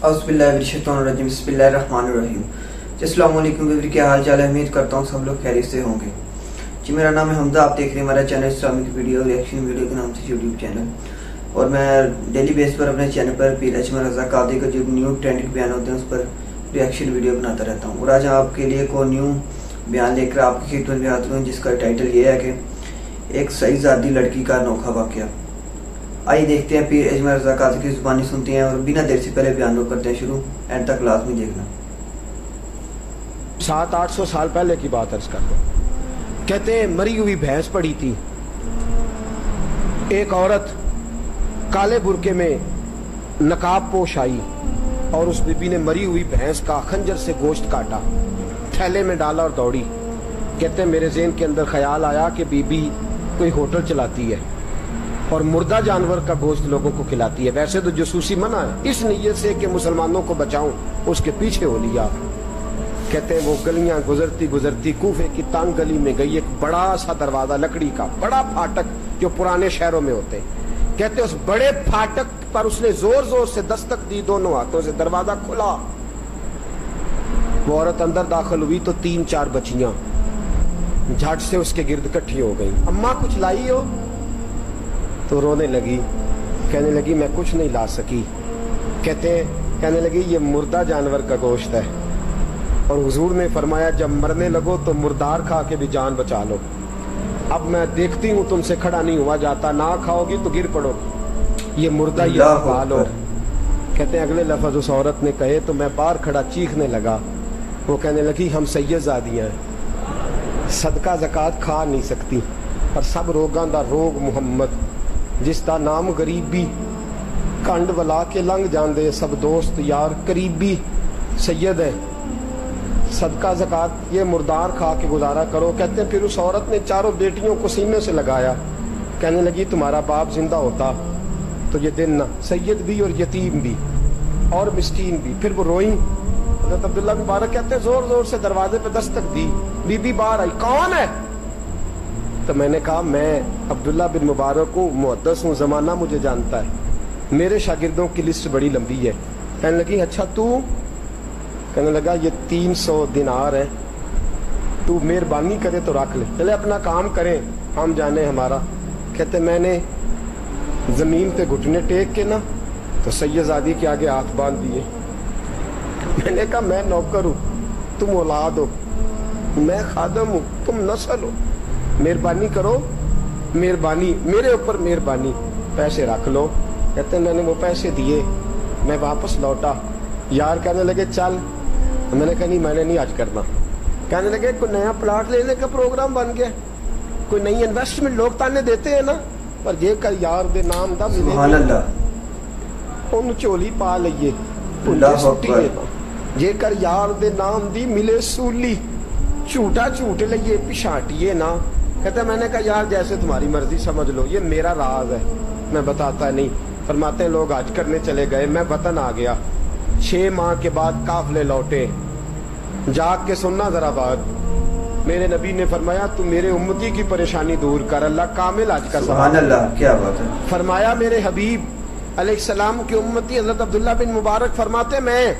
औज़ुबिल्लाहिमिनश्शैतानिर्रजीम बिस्मिल्लाहिर्रहमानिर्रहीम। अस्सलाम वालेकुम व्यूअर, क्या हाल चाल है। उम्मीद करता हूँ सब लोग खैरियत से होंगे। जी मेरा नाम है हमदा, आप देख रहे हैं हमारा channel Islamic video reaction video के नाम से यूट्यूब चैनल। और मैं डेली बेस पर अपने चैनल पर पीर अजमल रज़ा कादरी का जो न्यू ट्रेंडिंग बयान होते हैं उस पर रिएक्शन वीडियो बनाता रहता हूँ। और आज आपके लिए को न्यू बयान लेकर आपकी खिदमत में हाजिर हूँ, जिसका टाइटल ये है कि एक सईज़ादी लड़की का अनोखा वाक़या। आइए देखते हैं पीर अजमल रज़ा कादरी की ज़ुबानी सुनते हैं और बिना देर से पहले बयान को करते हैं शुरू। एंड तक लाजमी देखना। 700-800 साल पहले की बात अर्ज कर दो। कहते हैं मरी हुई भैंस पड़ी थी। एक औरत काले बुरके में नकाब पोश आई और उस बीबी ने मरी हुई भैंस का खंजर से गोश्त काटा, थैले में डाला और दौड़ी। कहते हैं मेरे ज़हन के अंदर ख्याल आया कि बीबी कोई होटल चलाती है और मुर्दा जानवर का गोश्त लोगों को खिलाती है। वैसे तो जासूसी मना है, इस नीयत से कि मुसलमानों को बचाऊं उसके पीछे हो लिया। कहते हैं वो गलियां गुजरती गुजरती कूफे की तंग गली में गई। एक बड़ा सा दरवाजा लकड़ी का, बड़ा फाटक जो पुराने शहरों में होते। कहते उस बड़े फाटक पर उसने जोर जोर से दस्तक दी, दोनों हाथों से दरवाजा खुला। वो औरत अंदर दाखिल हुई तो 3-4 बच्चियां झट से उसके गिर्द इकट्ठी हो गई। अम्मा कुछ लाई हो? तो रोने लगी, कहने लगी मैं कुछ नहीं ला सकी। कहने लगी ये मुर्दा जानवर का गोश्त है और हुजूर ने फरमाया जब मरने लगो तो मुर्दार खा के भी जान बचा लो। अब मैं देखती हूँ तुमसे खड़ा नहीं हुआ जाता, ना खाओगी तो गिर पड़ोगी, ये मुर्दा ये खा लो। कहते हैं अगले लफ्ज उस औरत ने कहे तो मैं बाहर खड़ा चीखने लगा। वो कहने लगी हम सैयदादियां हैं, सदका ज़कात खा नहीं सकती, पर सब रोगां दा रोग मुहम्मद, जिसका नाम गरीबी, कंड वला के लंघ जांदे सब दोस्त यार करीबी सैयद है, सदका ज़कात ये मुर्दार खा के गुजारा करो। कहते हैं फिर उस औरत ने चारों बेटियों को सीने से लगाया। कहने लगी तुम्हारा बाप जिंदा होता तो ये दिन ना सैयद भी और यतीम भी और मिस्कीन भी। फिर वो रोई। हज़रत अब्दुल्ला मुबारक कहते हैं जोर जोर से दरवाजे पे दस्तक दी, बीबी बाहर आई, कौन है? तो मैंने कहा मैं अब्दुल्ला बिन मुबारक हूँ, मुहद्दिस हूँ, ज़माना मुझे जानता है, मेरे शागिर्दों की लिस्ट बड़ी लंबी है। कहने लगी अच्छा तू? कहने लगा ये 300 दिनार है, तू मेहरबानी करे तो रख ले, चले अपना काम करें हम जाने हमारा। कहते मैंने जमीन पे घुटने टेक के ना तो सैयदादी के आगे हाथ बांध दिए। मैंने कहा मैं नौकर हूँ, तुम औलाद हो, मैं खादम हूँ, तुम नस्ल हो, मेहरबानी करो, मेहरबानी मेरे ऊपर मेहरबानी, पैसे रख लो। कहते मैंने वो पैसे दिए, मैं वापस लौटा। यार कहने लगे चल, तो मैंने कहा नहीं मैंने नहीं आज करना। कहने लगे कोई नया प्लाट लेने का प्रोग्राम बन गया, कोई नई इन्वेस्टमेंट लोग ताने देते हैं ना, पर जे कर यार दे नाम दा मिले उन झोली पा लइए, जे कर यार दे नाम दी मिले सूली, झूठा झूठ लइए पिछाटिए ना। कहते मैंने कहा यार जैसे तुम्हारी मर्जी समझ लो, ये मेरा राज है, मैं बताता नहीं। फरमाते हैं लोग हज करने चले गए, मैं वतन आ गया, 6 माह के बाद काफले लौटे। जाग के सुनना जरा बात, मेरे नबी ने फरमाया तू मेरे उम्मती की परेशानी दूर कर, अल्लाह कामिल हज का सुभान अल्लाह, क्या बात है। फरमाया मेरे हबीब अलैहिस्सलाम की उम्मती हजरत अब्दुल्ला बिन मुबारक फरमाते मैं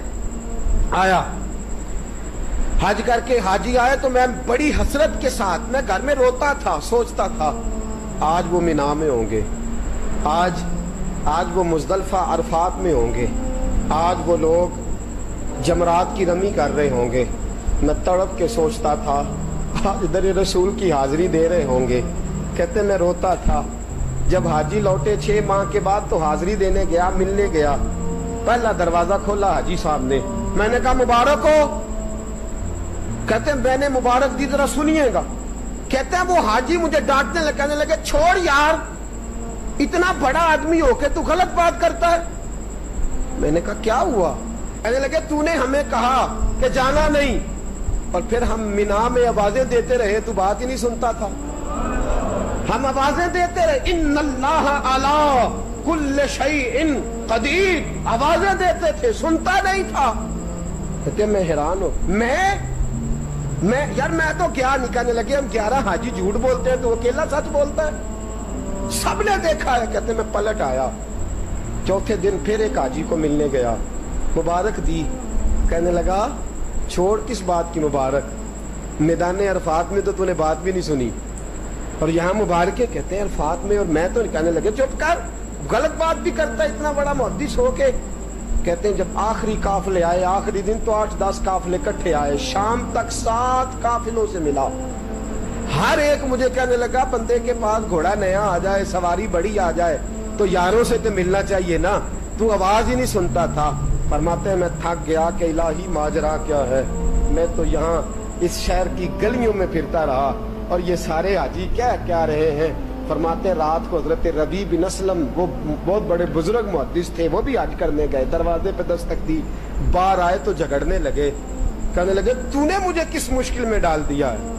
आया हज करके, हाजी आए तो मैं बड़ी हसरत के साथ, मैं घर में रोता था, सोचता था आज वो मिना में होंगे, आज वो मुज़दलिफा अरफात में होंगे, आज वो लोग जमरात की रमी कर रहे होंगे। मैं तड़प के सोचता था आज इधर रसूल की हाजिरी दे रहे होंगे। कहते मैं रोता था। जब हाजी लौटे 6 माह के बाद तो हाजिरी देने गया, मिलने गया, पहला दरवाजा खोला हाजी साहब ने। मैंने कहा मुबारक हो? कहते मैंने मुबारक दी, जरा सुनिएगा। कहते हैं वो हाजी मुझे डांटने लगे, कहने लगे छोड़ यार, इतना बड़ा आदमी हो के तू गलत बात करता है। मैंने कहा क्या हुआ? कहने लगे तूने हमें कहा कि जाना नहीं, और फिर हम मिना में आवाजें देते रहे, तू बात ही नहीं सुनता था। हम आवाजें देते रहे, इन्नल्लाह अला कुल्ल शैइन कदीर, आवाजें देते थे, सुनता नहीं था। कहते मैं हैरान हूं, मैं यार मैं तो क्या नहीं। कहने लगे हम 11 हाजी झूठ बोलते हैं तो अकेला सच बोलता है, सबने देखा है। कहते मैं पलट आया, चौथे दिन फिर एक हाजी को मिलने गया। मुबारक दी। कहने लगा छोड़ किस बात की मुबारक, मैदान अरफात में तो तूने बात भी नहीं सुनी और यहाँ मुबारकें कहते हैं अरफात में। और मैं तो कहने लगे चुप कर, गलत बात भी करता है इतना बड़ा मुहद्दिस होके। कहते हैं जब आखिरी काफिले आए, आखिरी दिन तो 8-10 काफिले इकट्ठे आए, शाम तक 7 काफिलों से मिला। हर एक मुझे कहने लगा बंदे के पास घोड़ा नया आ जाए, सवारी बड़ी आ जाए तो यारों से तो मिलना चाहिए ना, तू आवाज ही नहीं सुनता था। फरमाते हैं मैं थक गया कि इलाही माजरा क्या है, मैं तो यहाँ इस शहर की गलियों में फिरता रहा और ये सारे हाजी क्या क्या रहे हैं। फरमाते हैं रात को हजरत रबी बिन असलम, वो बहुत बड़े बुजुर्ग मुहद्दिस थे, वो भी हज करने गए, दरवाजे पे दस्तक दी, बाहर आए तो झगड़ने लगे। कहने लगे तूने मुझे किस मुश्किल में डाल दिया है।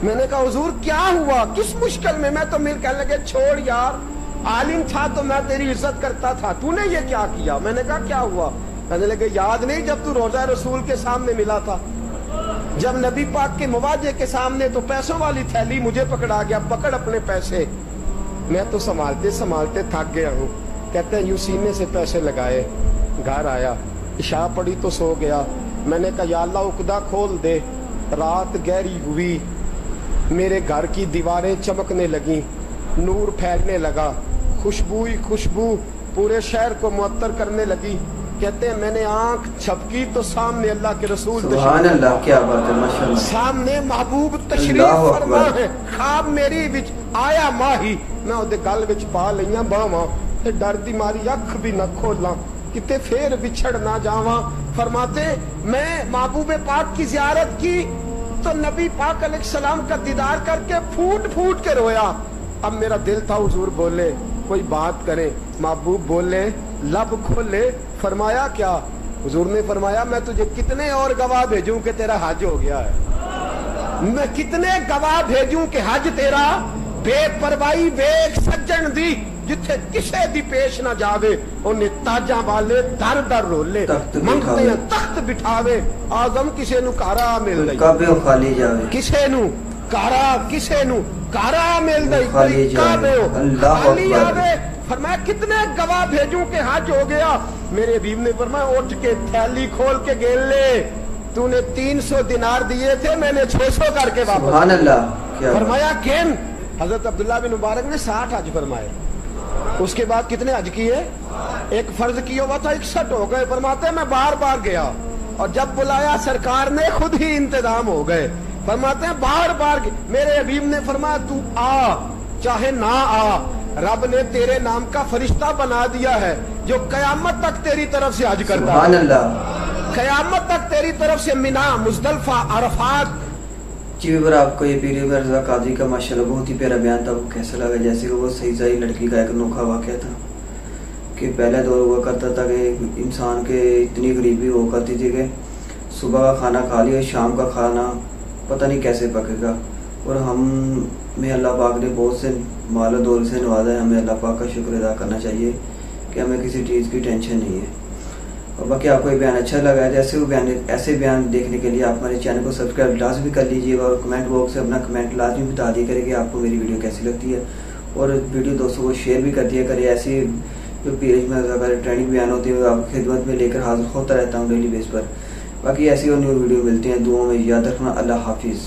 मैंने कहा हुजूर क्या हुआ, किस मुश्किल में। मैं तो मिल कहने लगे छोड़ यार, आलिम था तो मैं तेरी इज्जत करता था, तूने ये क्या किया। मैंने कहा क्या हुआ। कहने लगे याद नहीं जब तू रोजा रसूल के सामने मिला था, जब नबी पाक के मुवाजे के सामने तो पैसों वाली थैली मुझे पकड़ा गया, पकड़ अपने पैसे। मैं तो संभालते संभालते थक गया हूँ। कहते हैं यूं सीने से पैसे लगाए, घर आया, इशा पड़ी तो सो गया। मैंने कहा या अल्लाह उकदा खोल दे। रात गहरी हुई, मेरे घर की दीवारें चमकने लगी, नूर फैलने लगा, खुशबू ही खुशबू पूरे शहर को मुअत्तर करने लगी। कहते हैं मैंने आंख झपकी तो सामने अल्लाह के रसूल, सुभान अल्लाह, क्या बात है माशाअल्लाह, सामने महबूब तशरीफ फरमा है। ख्वाब मेरी विच आया माही, मैं ओदे गल विच पा लईया बावां ते डर दी मारी अख भी न खोला किते फिर विछड़ ना जावां। फरमाते मैं महबूब पाक की जियारत की तो नबी पाक अलैहिस्सलाम का दीदार करके फूट फूट के रोया। अब मेरा दिल था हुजूर बोले कोई बात करे, महबूब बोले लब खोले। फरमाया क्या। हुजूर ने फरमाया मैं तुझे कितने और गवाह भेजूं कि तेरा हज हो गया है। मैं कितने गवाह भेजूं कि हज तेरा बेपरवाही वेख सज्जन दी, जिथे किसे दी पेश ना जावे उन्हें ताजा वाले दर दर रोले, मंगते हैं तख्त बिठावे, आजम किसे नु कारा मिल गई, काबे खाली जावे, किसे नु कारा, किसे नु कारा मिल गई, खाली जावे, अल्लाह अकबर। फरमाया कितने गवाह भेजूं कि हज हो गया। मेरे हबीब ने फरमाया उठ के थैली खोल के गेल ले, तूने 300 दिनार दिए थे, मैंने 600 करके वापस। सुभान अल्लाह। फरमाया किन। हजरत अब्दुल्ला बिन मुबारक ने 60 हज फरमाए। उसके बाद कितने हज किए, एक फर्ज किया हुआ था 61 हो गए। फरमाते मैं बार बार गया और जब बुलाया सरकार ने खुद ही इंतजाम हो गए। फरमाते हैं बार बार मेरे हबीब ने फरमाया तू आ चाहे ना आ, रब ने तेरे नाम का फरिश्ता बना दिया है जो कयामत तक तेरी तरफ से हज करता है। सुभान अल्लाह। कयामत तक तेरी तरफ से मिना, मुजदलफा, अरफात। जी पर आपको ये पीर रज़ा कादरी का माशाल्लाह बहुत ही प्यारा बयान था, वो कैसा लगा। जैसे कि वो सही सही लड़की का एक अनोखा वाक़या था कि पहले दौर हुआ करता था कि इंसान के इतनी गरीबी हुआ करती थी कि सुबह का खाना खा लिया, शाम का खाना पता नहीं कैसे पकेगा। और हमें अल्लाह पाक ने बहुत से माल दौल से नवाजा है, हमें अल्लाह पाक का शुक्र अदा करना चाहिए कि हमें किसी चीज़ की टेंशन नहीं है। और बाकी आपको ये बयान अच्छा लगा, जैसे वो बयान ऐसे बयान देखने के लिए आप हमारे चैनल को सब्सक्राइब लाजमी कर लीजिएगा और कमेंट बॉक्स से अपना कमेंट लाजमी बता दिया करें कि आपको मेरी वीडियो कैसी लगती है। और वीडियो दोस्तों को शेयर भी कर दिया करें। ऐसी जो पीर में अगर ट्रेंडिंग बयान होती है वो आपकी खिदमत में लेकर हाजिर होता रहता हूँ डेली बेस पर। बाकी ऐसी और न्यू वीडियो मिलती हैं, दुआओं में याद रखना। अल्लाह हाफिज़।